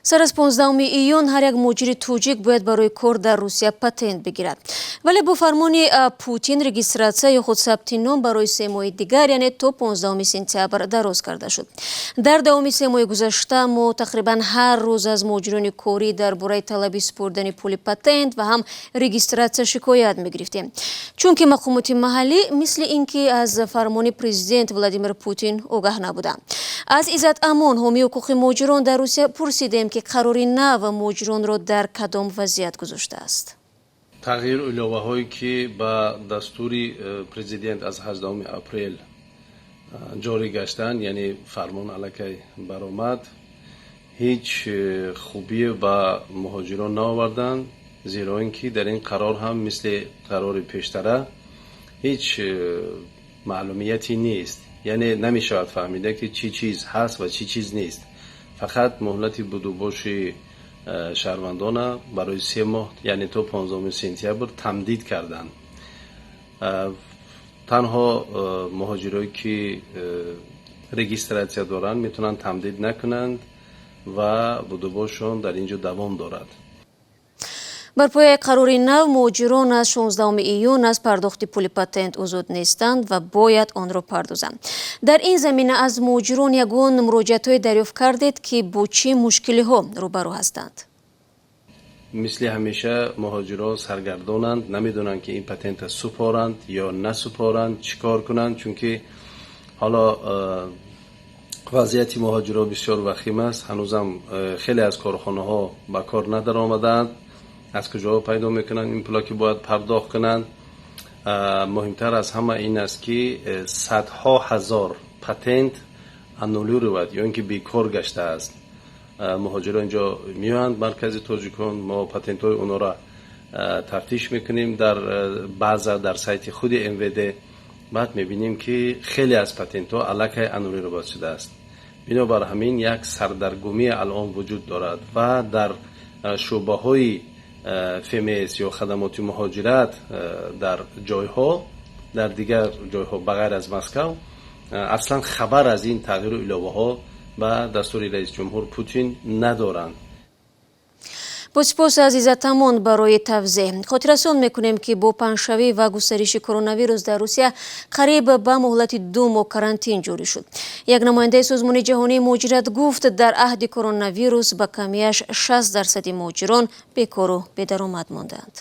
سر از 15 ایون هر یک مهاجر توجیک باید برای کار در روسیه پتنت بگیرد. ولی با فرمان پوتین رجیستراسیون خود ثبت نام برای 3 ماه دیگر یعنی تا 15 سپتامبر دراز کرده شد. در دوام 3 ماه گذشته ما تقریبا هر روز از مهاجران کاری درباره طلب سپردن پول پتنت و هم رجیستراسیون شکایت می‌گرفتیم. چون که مقامات محلی مثل اینکه از فرمان پرزیدنت ولادیمیر پوتین آگاه نبودند. از عزت امان حامی حقوق مهاجران در روسیه پرسیدیم که قراری نو مهاجران را در کدام وضعیت گذاشته است. تغییر الهه‌هایی که با دستور پرزیدنت از 18 اپریل جاری گشتند یعنی فرمان علیه برآمد هیچ خوبی با مهاجران نآوردند، زیرا اینکه در این قرار هم مثل قرار پیشتر هیچ معلومیتی نیست، یعنی نمیشود فهمیده که چی چیز هست و چی چیز نیست. فقط مهلت بدوباش شهروندان برای 3 ماه یعنی تا 15 سپتامبر تمدید کردند. تنها مهاجرایی که رجیستراسیون دارند میتونن تمدید نکنند و بدوباششون در اینجا دوام دارد. بر پای قرار نو مهاجران از 16 ایون از پرداخت پول پتنت آزاد نیستند و باید آن را پردازند. در این زمینه از مهاجران یگان مراجعت‌های دریافت کردید که با چه مشکلی‌ها روبرو هستند؟ مثل همیشه مهاجران سرگردانند، نمیدونند که این پتنت سپارند یا نسپارند، چیکار کنند، چون که حالا وضعیت مهاجران بسیار وخیم است. هنوزم خیلی از کارخانه‌ها به کار ندار آمدند. از کجا پیدا میکنن این پولا که باید پرداخت کنند؟ مهمتر از همه این است که صدها هزار پتنت انولی روید یا اینکه بیکار گشته است. مهاجران اینجا میاند مرکز تاجیکان، ما پتنت های اونا را تفتیش میکنیم در سایت خود MVD. بعد میبینیم که خیلی از پتنت ها علیه انولی روید شده است. بنابر همین یک سردرگمی الان وجود دارد و در شعبه های فیمیس یا خدمات مهاجرت در جایها، در دیگر جایها بغیر از مسکو اصلا خبر از این تغییر الهه‌ها و دستور رئیس جمهور پوتین ندارند. با سپاس از عزتمان برای توضیح. خاطررسان میکنیم که با پنجشنبه و گسترش کرونا ویروس در روسیه قریب به مهلت 2 ماه کرانتین جاری شد. یک نماینده سازمان جهانی مهاجرت گفت در عهد کرونا ویروس به کمیش 60% مهاجران بیکار و بی‌درآمد ماندند.